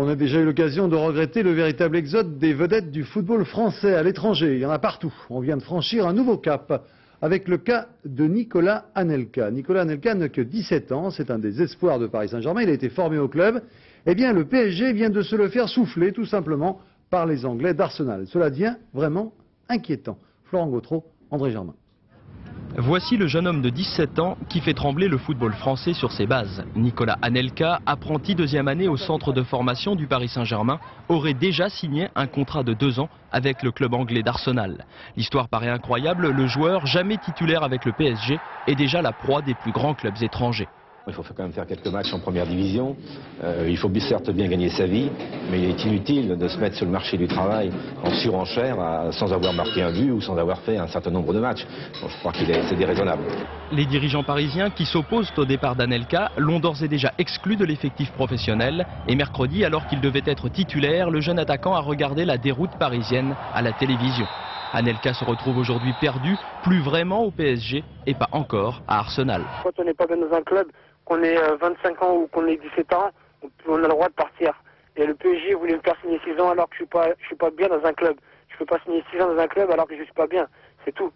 On a déjà eu l'occasion de regretter le véritable exode des vedettes du football français à l'étranger. Il y en a partout. On vient de franchir un nouveau cap avec le cas de Nicolas Anelka. Nicolas Anelka n'a que 17 ans, c'est un des espoirs de Paris Saint-Germain. Il a été formé au club. Eh bien, le PSG vient de se le faire souffler tout simplement par les Anglais d'Arsenal. Cela devient vraiment inquiétant. Florent Gautreau, André Germain. Voici le jeune homme de 17 ans qui fait trembler le football français sur ses bases. Nicolas Anelka, apprenti deuxième année au centre de formation du Paris Saint-Germain, aurait déjà signé un contrat de 2 ans avec le club anglais d'Arsenal. L'histoire paraît incroyable, le joueur, jamais titulaire avec le PSG, est déjà la proie des plus grands clubs étrangers. Il faut quand même faire quelques matchs en première division. Il faut certes bien gagner sa vie, mais il est inutile de se mettre sur le marché du travail en surenchère sans avoir marqué un but ou sans avoir fait un certain nombre de matchs. Donc, je crois que c'est déraisonnable. Les dirigeants parisiens qui s'opposent au départ d'Anelka l'ont d'ores et déjà exclu de l'effectif professionnel. Et mercredi, alors qu'il devait être titulaire, le jeune attaquant a regardé la déroute parisienne à la télévision. Anelka se retrouve aujourd'hui perdu, plus vraiment au PSG et pas encore à Arsenal. Quand on n'est pas bien dans un club, qu'on ait 25 ans ou qu'on ait 17 ans, on a le droit de partir. Et le PSG voulait me faire signer 6 ans alors que je suis pas bien dans un club. Je ne peux pas signer 6 ans dans un club alors que je ne suis pas bien. C'est tout.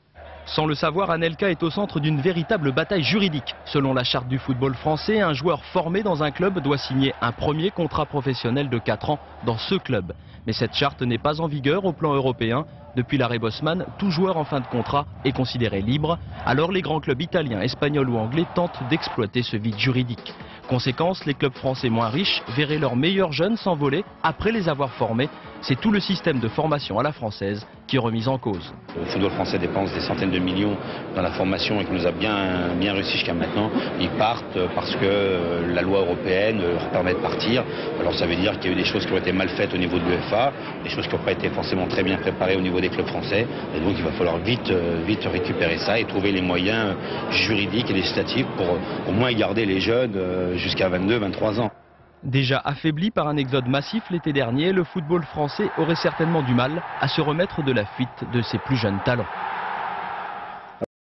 Sans le savoir, Anelka est au centre d'une véritable bataille juridique. Selon la charte du football français, un joueur formé dans un club doit signer un premier contrat professionnel de 4 ans dans ce club. Mais cette charte n'est pas en vigueur au plan européen. Depuis l'arrêt Bosman, tout joueur en fin de contrat est considéré libre. Alors les grands clubs italiens, espagnols ou anglais tentent d'exploiter ce vide juridique. Conséquence, les clubs français moins riches verraient leurs meilleurs jeunes s'envoler après les avoir formés. C'est tout le système de formation à la française qui est remis en cause. Le football français dépense des centaines de millions dans la formation et qui nous a bien réussi jusqu'à maintenant. Ils partent parce que la loi européenne leur permet de partir. Alors ça veut dire qu'il y a eu des choses qui ont été mal faites au niveau de l'UEFA, des choses qui n'ont pas été forcément très bien préparées au niveau des clubs français. Et donc il va falloir vite récupérer ça et trouver les moyens juridiques et législatifs pour au moins garder les jeunes jusqu'à 22, 23 ans. Déjà affaibli par un exode massif l'été dernier, le football français aurait certainement du mal à se remettre de la fuite de ses plus jeunes talents.